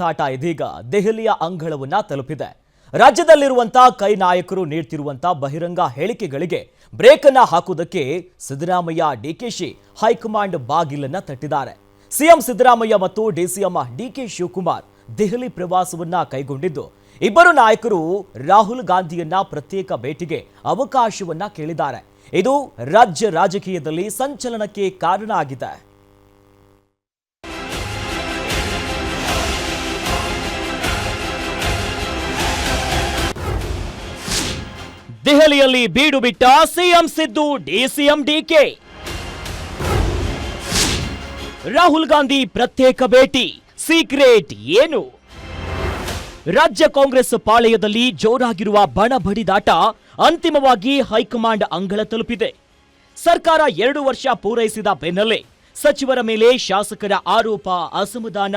ತಾಟ ಇದೀಗ ದೆಹಲಿಯ ಅಂಗಳವನ್ನ ತಲುಪಿದೆ. ರಾಜ್ಯದಲ್ಲಿರುವಂತಹ ಕೈ ನಾಯಕರು ನೀಡುತ್ತಿರುವಂತಹ ಬಹಿರಂಗ ಹೇಳಿಕೆಗಳಿಗೆ ಬ್ರೇಕ್ ಅನ್ನ ಹಾಕುವುದಕ್ಕೆ ಸಿದ್ದರಾಮಯ್ಯ ಡಿಕೆಶಿ ಹೈಕಮಾಂಡ್ ಬಾಗಿಲನ್ನ ತಟ್ಟಿದ್ದಾರೆ. ಸಿಎಂ ಸಿದ್ದರಾಮಯ್ಯ ಮತ್ತು ಡಿಸಿಎಂ ಡಿಕೆ ಶಿವಕುಮಾರ್ ದೆಹಲಿ ಪ್ರವಾಸವನ್ನ ಕೈಗೊಂಡಿದ್ದು ಇಬ್ಬರು ನಾಯಕರು ರಾಹುಲ್ ಗಾಂಧಿಯನ್ನ ಪ್ರತ್ಯೇಕ ಭೇಟಿಗೆ ಅವಕಾಶವನ್ನ ಕೇಳಿದ್ದಾರೆ. ಇದು ರಾಜ್ಯ ರಾಜಕೀಯದಲ್ಲಿ ಸಂಚಲನಕ್ಕೆ ಕಾರಣ ಆಗಿದೆ. ದೆಹಲಿಯಲ್ಲಿ ಬೀಡು ಬಿಟ್ಟ ಸಿಎಂ ಸಿದ್ದು ಡಿಸಿಎಂ ಡಿಕೆ. ರಾಹುಲ್ ಗಾಂಧಿ ಪ್ರತ್ಯೇಕ ಭೇಟಿ ಸೀಕ್ರೆಟ್ ಏನು? ರಾಜ್ಯ ಕಾಂಗ್ರೆಸ್ ಪಾಳೆಯದಲ್ಲಿ ಜೋರಾಗಿರುವ ಬಣ ಬಡಿದಾಟ ಅಂತಿಮವಾಗಿ ಹೈಕಮಾಂಡ್ ಅಂಗಳ ತಲುಪಿದೆ. ಸರ್ಕಾರ 2 ವರ್ಷ ಪೂರೈಸಿದ ಬೆನ್ನಲ್ಲೇ ಸಚಿವರ ಮೇಲೆ ಶಾಸಕರ ಆರೋಪ, ಅಸಮಾಧಾನ,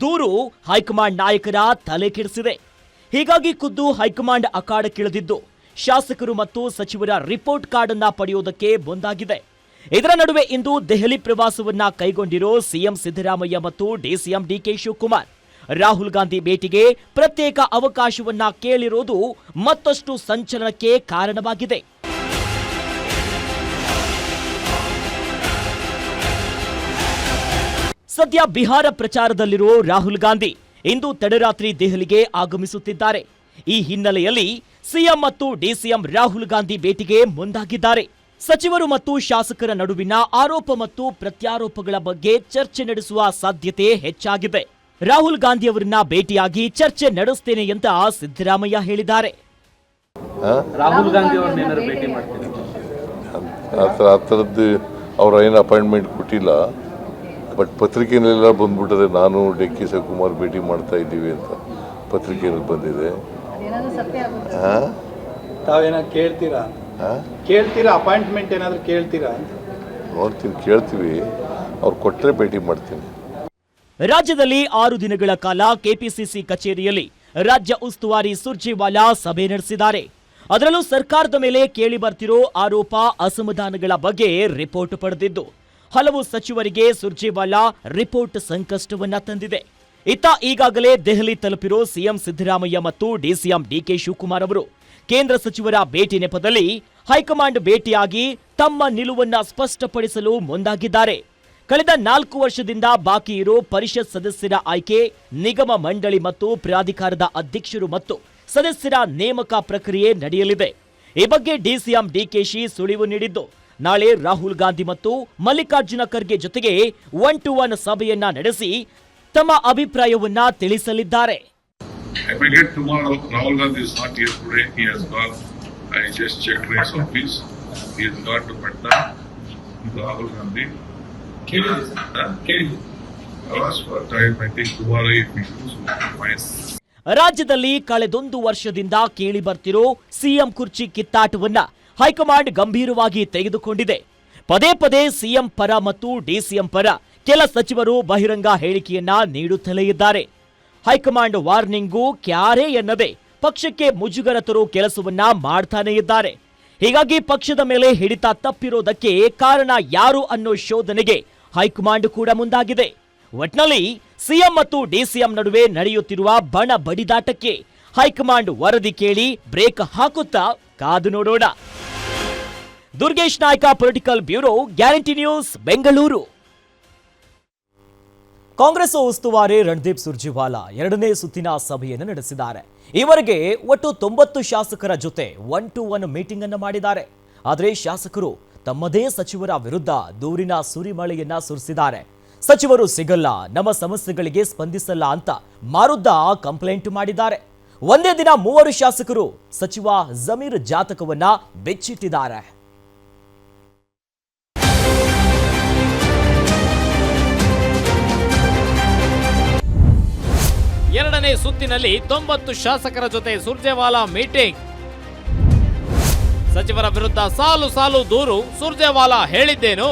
ದೂರು ಹೈಕಮಾಂಡ್ ನಾಯಕರ ತಲೆ ಕೆಡಿಸಿದೆ. ಹೀಗಾಗಿ ಖುದ್ದು ಹೈಕಮಾಂಡ್ ಅಖಾಡಕ್ಕಿಳಿದಿದ್ದು ಶಾಸಕರು ಮತ್ತು ಸಚಿವರ ರಿಪೋರ್ಟ್ ಕಾರ್ಡ್ ಅನ್ನ ಪಡೆಯುವುದಕ್ಕೆ ಮುಂದಾಗಿದೆ. ಇದರ ನಡುವೆ ಇಂದು ದೆಹಲಿ ಪ್ರವಾಸವನ್ನ ಕೈಗೊಂಡಿರೋ ಸಿಎಂ ಸಿದ್ದರಾಮಯ್ಯ ಮತ್ತು ಡಿಸಿಎಂ ಡಿಕೆ ಶಿವಕುಮಾರ್ ರಾಹುಲ್ ಗಾಂಧಿ ಭೇಟಿಗೆ ಪ್ರತ್ಯೇಕ ಅವಕಾಶವನ್ನ ಕೇಳಿರೋದು ಮತ್ತಷ್ಟು ಸಂಚಲನಕ್ಕೆ ಕಾರಣವಾಗಿದೆ. ಸದ್ಯ ಬಿಹಾರ ಪ್ರಚಾರದಲ್ಲಿರುವ ರಾಹುಲ್ ಗಾಂಧಿ ಇಂದು ತಡರಾತ್ರಿ ದೆಹಲಿಗೆ ಆಗಮಿಸುತ್ತಿದ್ದಾರೆ. ಈ ಹಿನ್ನೆಲೆಯಲ್ಲಿ ಸಿಎಂ ಮತ್ತು ಡಿಸಿಎಂ ರಾಹುಲ್ ಗಾಂಧಿ ಭೇಟಿಗೆ ಮುಂದಾಗಿದ್ದಾರೆ. ಸಚಿವರು ಮತ್ತು ಶಾಸಕರ ನಡುವಿನ ಆರೋಪ ಮತ್ತು ಪ್ರತ್ಯಾರೋಪಗಳ ಬಗ್ಗೆ ಚರ್ಚೆ ನಡೆಸುವ ಸಾಧ್ಯತೆ ಹೆಚ್ಚಾಗಿದೆ. ರಾಹುಲ್ ಗಾಂಧಿ ಅವರನ್ನ ಭೇಟಿಯಾಗಿ ಚರ್ಚೆ ನಡೆಸ್ತೇನೆ ಅಂತ ಸಿದ್ದರಾಮಯ್ಯ ಹೇಳಿದ್ದಾರೆ. ರಾಹುಲ್ ಗಾಂಧಿ ಅವರನ್ನ ಭೇಟಿ ಮಾಡ್ತೀನಿ ಆ ಥರದ್ದು ಅವ್ರ ಏನು ಅಪಾಯಿಂಟ್ಮೆಂಟ್ ಕೊಟ್ಟಿಲ್ಲ. ಬಟ್ ಪತ್ರಿಕೆಯಲ್ಲೆಲ್ಲ ಬಂದ್ಬಿಟ್ಟದೆ, ನಾನು ಡಿ ಕೆ ಶಿವಕುಮಾರ್ ಭೇಟಿ ಮಾಡ್ತಾ ಇದ್ದೀವಿ ಅಂತ ಪತ್ರಿಕೆಯಲ್ಲಿ ಬಂದಿದೆ. ತಾವೇನಾದ್ರು ಕೇಳ್ತೀರಾ ಅಪಾಯಿಂಟ್ಮೆಂಟ್ ಏನಾದ್ರು ಕೇಳ್ತೀರಾ ಅಂತ ನೋಡ್ತೀನಿ, ಕೇಳ್ತೀವಿ. ಅವ್ರು ಕೊಟ್ಟರೆ ಭೇಟಿ ಮಾಡ್ತೀನಿ. ರಾಜ್ಯದಲ್ಲಿ 6 ದಿನಗಳ ಕಾಲ ಕೆಪಿಸಿಸಿ ಕಚೇರಿಯಲ್ಲಿ ರಾಜ್ಯ ಉಸ್ತುವಾರಿ ಸುರ್ಜೇವಾಲಾ ಸಭೆ ನಡೆಸಿದ್ದಾರೆ. ಅದರಲ್ಲೂ ಸರ್ಕಾರದ ಮೇಲೆ ಕೇಳಿ ಬರ್ತಿರೋ ಆರೋಪ, ಅಸಮಾಧಾನಗಳ ಬಗ್ಗೆ ರಿಪೋರ್ಟ್ ಪಡೆದಿದ್ದು ಹಲವು ಸಚಿವರಿಗೆ ಸುರ್ಜೇವಾಲಾ ರಿಪೋರ್ಟ್ ಸಂಕಷ್ಟವನ್ನ ತಂದಿದೆ. ಇತ್ತ ಈಗಾಗಲೇ ದೆಹಲಿ ತಲುಪಿರೋ ಸಿಎಂ ಸಿದ್ದರಾಮಯ್ಯ ಮತ್ತು ಡಿಸಿಎಂ ಡಿಕೆ ಶಿವಕುಮಾರ್ ಅವರು ಕೇಂದ್ರ ಸಚಿವರ ಭೇಟಿ ನೆಪದಲ್ಲಿ ಹೈಕಮಾಂಡ್ ಭೇಟಿಯಾಗಿ ತಮ್ಮ ನಿಲುವನ್ನ ಸ್ಪಷ್ಟಪಡಿಸಲು ಮುಂದಾಗಿದ್ದಾರೆ. ಕಳೆದ 4 ವರ್ಷದಿಂದ ಬಾಕಿ ಇರೋ ಪರಿಷತ್ ಸದಸ್ಯರ ಆಯ್ಕೆ, ನಿಗಮ ಮಂಡಳಿ ಮತ್ತು ಪ್ರಾಧಿಕಾರದ ಅಧ್ಯಕ್ಷರು ಮತ್ತು ಸದಸ್ಯರ ನೇಮಕ ಪ್ರಕ್ರಿಯೆ ನಡೆಯಲಿದೆ. ಈ ಬಗ್ಗೆ ಡಿಸಿಎಂ ಡಿಕೆಶಿ ಸುಳಿವು ನೀಡಿದ್ದು ನಾಳೆ ರಾಹುಲ್ ಗಾಂಧಿ ಮತ್ತು ಮಲ್ಲಿಕಾರ್ಜುನ ಖರ್ಗೆ ಜೊತೆಗೆ 1-to-1 ಸಭೆಯನ್ನ ನಡೆಸಿ ತಮ್ಮ ಅಭಿಪ್ರಾಯವನ್ನ ತಿಳಿಸಲಿದ್ದಾರೆ. ರಾಜ್ಯದಲ್ಲಿ ಕಳೆದೊಂದು ವರ್ಷದಿಂದ ಕೇಳಿ ಬರ್ತಿರೋ ಸಿಎಂ ಕುರ್ಚಿ ಕಿತ್ತಾಟವನ್ನ ಹೈಕಮಾಂಡ್ ಗಂಭೀರವಾಗಿ ತೆಗೆದುಕೊಂಡಿದೆ. ಪದೇ ಪದೇ ಸಿಎಂ ಪರ ಮತ್ತು ಡಿಸಿಎಂ ಪರ ಕೆಲ ಸಚಿವರು ಬಹಿರಂಗ ಹೇಳಿಕೆಯನ್ನ ನೀಡುತ್ತಲೇ ಇದ್ದಾರೆ. ಹೈಕಮಾಂಡ್ ವಾರ್ನಿಂಗು ಕ್ಯಾರೆ ಎನ್ನದೆ ಪಕ್ಷಕ್ಕೆ ಮುಜುಗರ ತರೋ ಕೆಲಸವನ್ನ ಮಾಡ್ತಾನೆ ಇದ್ದಾರೆ. ಹೀಗಾಗಿ ಪಕ್ಷದ ಮೇಲೆ ಹಿಡಿತ ತಪ್ಪಿರೋದಕ್ಕೆ ಕಾರಣ ಯಾರು ಅನ್ನೋ ಶೋಧನೆಗೆ ಹೈಕಮಾಂಡ್ ಕೂಡ ಮುಂದಾಗಿದೆ. ಒಟ್ನಲ್ಲಿ ಸಿಎಂ ಮತ್ತು ಡಿಸಿಎಂ ನಡುವೆ ನಡೆಯುತ್ತಿರುವ ಬಣ ಬಡಿದಾಟಕ್ಕೆ ಹೈಕಮಾಂಡ್ ವರದಿ ಕೇಳಿ ಬ್ರೇಕ್ ಹಾಕುತ್ತಾ ಕಾದು ನೋಡೋಣ. Durgesh Naik, political bureau, guarantee news, Bengaluru. Congress ಉಸ್ತುವಾರಿ ರಣದೀಪ್ ಸುರ್ಜೇವಾಲಾ 2ನೇ ಸುತ್ತಿನ ಸಭೆಯನ್ನು ನಡೆಸಿದ್ದಾರೆ. ಈವರೆಗೆ ಒಟ್ಟು 90 ಶಾಸಕರ ಜೊತೆ 1-to-1 ಮೀಟಿಂಗ್ ಅನ್ನು ಮಾಡಿದ್ದಾರೆ. ಆದರೆ ಶಾಸಕರು ತಮ್ಮದೇ ಸಚಿವರ ವಿರುದ್ಧ ದೂರಿನ ಸುರಿಮಳೆಯನ್ನ ಸುರಿಸಿದ್ದಾರೆ. ಸಚಿವರು ಸಿಗಲ್ಲ, ನಮ್ಮ ಸಮಸ್ಯೆಗಳಿಗೆ ಸ್ಪಂದಿಸಲ್ಲ ಅಂತ ಮಾರುದ್ದ ಕಂಪ್ಲೇಂಟ್ ಮಾಡಿದ್ದಾರೆ. ಒಂದೇ ದಿನ 3 ಶಾಸಕರು ಸಚಿವ ಜಮೀರ್ ಜಾತಕವನ್ನ ಬೆಚ್ಚಿಟ್ಟಿದ್ದಾರೆ. 2ನೇ ಸುತ್ತಿನಲ್ಲಿ 90 ಶಾಸಕರ ಜೊತೆ ಸುರ್ಜೇವಾಲಾ ಮೀಟಿಂಗ್. ಸಚಿವರ ವಿರುದ್ಧ ಸಾಲು ಸಾಲು ದೂರು, ಸುರ್ಜೇವಾಲಾ ಹೇಳಿದ್ದೇನು?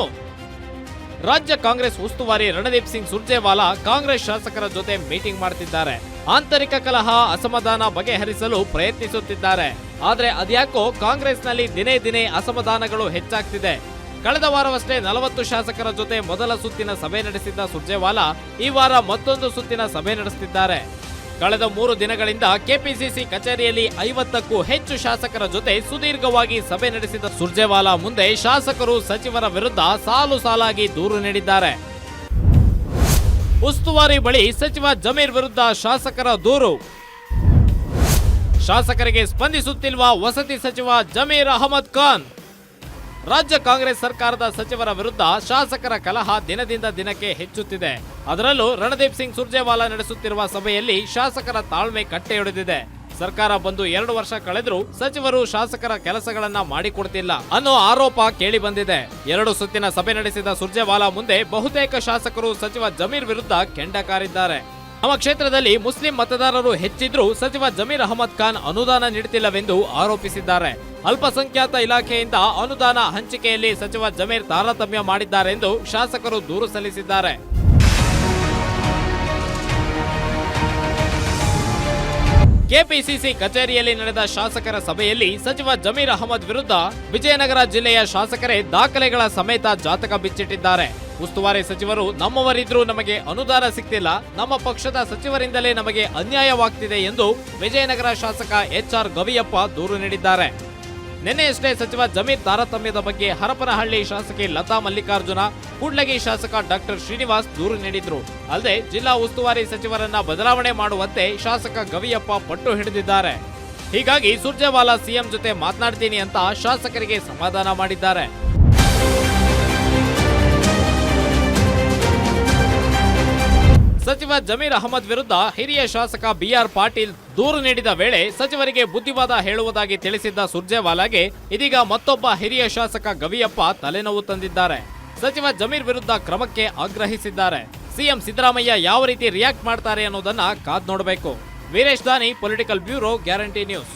ರಾಜ್ಯ ಕಾಂಗ್ರೆಸ್ ಉಸ್ತುವಾರಿ ರಣದೀಪ್ ಸಿಂಗ್ ಸುರ್ಜೇವಾಲಾ ಕಾಂಗ್ರೆಸ್ ಶಾಸಕರ ಜೊತೆ ಮೀಟಿಂಗ್ ಮಾಡುತ್ತಿದ್ದಾರೆ. ಆಂತರಿಕ ಕಲಹ, ಅಸಮಾಧಾನ ಬಗೆಹರಿಸಲು ಪ್ರಯತ್ನಿಸುತ್ತಿದ್ದಾರೆ. ಆದ್ರೆ ಅದ್ಯಾಕೋ ಕಾಂಗ್ರೆಸ್ನಲ್ಲಿ ದಿನೇ ದಿನೇ ಅಸಮಾಧಾನಗಳು ಹೆಚ್ಚಾಗ್ತಿದೆ. ಕಳೆದ ವಾರವಷ್ಟೇ 40 ಶಾಸಕರ ಜೊತೆ ಮೊದಲ ಸುತ್ತಿನ ಸಭೆ ನಡೆಸಿದ್ದ ಸುರ್ಜೇವಾಲಾ ಈ ವಾರ ಮತ್ತೊಂದು ಸುತ್ತಿನ ಸಭೆ ನಡೆಸುತ್ತಿದ್ದಾರೆ. ಕಳೆದ 3 ದಿನಗಳಿಂದ ಕೆಪಿಸಿಸಿ ಕಚೇರಿಯಲ್ಲಿ 50ಕ್ಕೂ ಹೆಚ್ಚು ಶಾಸಕರ ಜೊತೆ ಸುದೀರ್ಘವಾಗಿ ಸಭೆ ನಡೆಸಿದ ಸುರ್ಜೇವಾಲಾ ಮುಂದೆ ಶಾಸಕರು ಸಚಿವರ ವಿರುದ್ಧ ಸಾಲು ಸಾಲಾಗಿ ದೂರು ನೀಡಿದ್ದಾರೆ. ಉಸ್ತುವಾರಿ ಬಳಿ ಸಚಿವ ಜಮೀರ್ ವಿರುದ್ಧ ಶಾಸಕರ ದೂರು. ಶಾಸಕರಿಗೆ ಸ್ಪಂದಿಸುತ್ತಿಲ್ವ ವಸತಿ ಸಚಿವ ಜಮೀರ್ ಅಹಮದ್ ಖಾನ್. ರಾಜ್ಯ ಕಾಂಗ್ರೆಸ್ ಸರ್ಕಾರದ ಸಚಿವರ ವಿರುದ್ಧ ಶಾಸಕರ ಕಲಹ ದಿನದಿಂದ ದಿನಕ್ಕೆ ಹೆಚ್ಚುತ್ತಿದೆ. ಅದರಲ್ಲೂ ರಣದೀಪ್ ಸಿಂಗ್ ಸುರ್ಜೇವಾಲಾ ನಡೆಸುತ್ತಿರುವ ಸಭೆಯಲ್ಲಿ ಶಾಸಕರ ತಾಳ್ಮೆ ಕಟ್ಟೆಯೊಡೆದಿದೆ. ಸರ್ಕಾರ ಬಂದು 2 ವರ್ಷ ಕಳೆದರೂ ಸಚಿವರು ಶಾಸಕರ ಕೆಲಸಗಳನ್ನ ಮಾಡಿಕೊಡ್ತಿಲ್ಲ ಅನ್ನೋ ಆರೋಪ ಕೇಳಿ ಬಂದಿದೆ. 2 ಸುತ್ತಿನ ಸಭೆ ನಡೆಸಿದ ಸುರ್ಜೇವಾಲಾ ಮುಂದೆ ಬಹುತೇಕ ಶಾಸಕರು ಸಚಿವ ಜಮೀರ್ ವಿರುದ್ಧ ಕೆಂಡ ಕಾರಿದ್ದಾರೆ. ನಮ್ಮ ಕ್ಷೇತ್ರದಲ್ಲಿ ಮುಸ್ಲಿಂ ಮತದಾರರು ಹೆಚ್ಚಿದ್ರೂ ಸಚಿವ ಜಮೀರ್ ಅಹಮದ್ ಖಾನ್ ಅನುದಾನ ನೀಡುತ್ತಿಲ್ಲವೆಂದು ಆರೋಪಿಸಿದ್ದಾರೆ. ಅಲ್ಪಸಂಖ್ಯಾತ ಇಲಾಖೆಯಿಂದ ಅನುದಾನ ಹಂಚಿಕೆಯಲ್ಲಿ ಸಚಿವ ಜಮೀರ್ ತಾರತಮ್ಯ ಮಾಡಿದ್ದಾರೆಂದು ಶಾಸಕರು ದೂರು ಸಲ್ಲಿಸಿದ್ದಾರೆ. ಕೆಪಿಸಿಸಿ ಕಚೇರಿಯಲ್ಲಿ ನಡೆದ ಶಾಸಕರ ಸಭೆಯಲ್ಲಿ ಸಚಿವ ಜಮೀರ್ ಅಹಮದ್ ವಿರುದ್ಧ ವಿಜಯನಗರ ಜಿಲ್ಲೆಯ ಶಾಸಕರೇ ದಾಖಲೆಗಳ ಸಮೇತ ಜಾತಕ ಬಿಚ್ಚಿಟ್ಟಿದ್ದಾರೆ. ಉಸ್ತುವಾರಿ ಸಚಿವರು ನಮ್ಮವರಿದ್ರೂ ನಮಗೆ ಅನುದಾನ ಸಿಗ್ತಿಲ್ಲ, ನಮ್ಮ ಪಕ್ಷದ ಸಚಿವರಿಂದಲೇ ನಮಗೆ ಅನ್ಯಾಯವಾಗ್ತಿದೆ ಎಂದು ವಿಜಯನಗರ ಶಾಸಕ HR ಗವಿಯಪ್ಪ ದೂರು ನೀಡಿದ್ದಾರೆ. ನಿನ್ನೆಯಷ್ಟೇ ಸಚಿವ ಜಮೀರ್ ತಾರತಮ್ಯದ ಬಗ್ಗೆ ಹರಪನಹಳ್ಳಿ ಶಾಸಕಿ ಲತಾ ಮಲ್ಲಿಕಾರ್ಜುನ, ಕೂಡ್ಲಗಿ ಶಾಸಕ ಡಾಕ್ಟರ್ ಶ್ರೀನಿವಾಸ್ ದೂರು ನೀಡಿದ್ರು. ಅಲ್ಲದೆ ಜಿಲ್ಲಾ ಉಸ್ತುವಾರಿ ಸಚಿವರನ್ನ ಬದಲಾವಣೆ ಮಾಡುವಂತೆ ಶಾಸಕ ಗವಿಯಪ್ಪ ಪಟ್ಟು ಹಿಡಿದಿದ್ದಾರೆ. ಹೀಗಾಗಿ ಸುರ್ಜೇವಾಲಾ ಸಿಎಂ ಜೊತೆ ಮಾತನಾಡ್ತೀನಿ ಅಂತ ಶಾಸಕರಿಗೆ ಸಮಾಧಾನ ಮಾಡಿದ್ದಾರೆ. ಸಚಿವ ಜಮೀರ್ ಅಹಮದ್ ವಿರುದ್ಧ ಹಿರಿಯ ಶಾಸಕ BR ಪಾಟೀಲ್ ದೂರು ನೀಡಿದ ವೇಳೆ ಸಚಿವರಿಗೆ ಬುದ್ಧಿವಾದ ಹೇಳುವುದಾಗಿ ತಿಳಿಸಿದ್ದ ಸುರ್ಜೇವಾಲಾಗೆ ಇದೀಗ ಮತ್ತೊಬ್ಬ ಹಿರಿಯ ಶಾಸಕ ಗವಿಯಪ್ಪ ತಲೆನೋವು ತಂದಿದ್ದಾರೆ. ಸಚಿವ ಜಮೀರ್ ವಿರುದ್ಧ ಕ್ರಮಕ್ಕೆ ಆಗ್ರಹಿಸಿದ್ದಾರೆ. ಸಿಎಂ ಸಿದ್ದರಾಮಯ್ಯ ಯಾವ ರೀತಿ ರಿಯಾಕ್ಟ್ ಮಾಡ್ತಾರೆ ಅನ್ನೋದನ್ನ ಕಾದ್ ನೋಡಬೇಕು. ವೀರೇಶ್ ದಾನಿ, ಪೊಲಿಟಿಕಲ್ ಬ್ಯೂರೋ, ಗ್ಯಾರಂಟಿ ನ್ಯೂಸ್.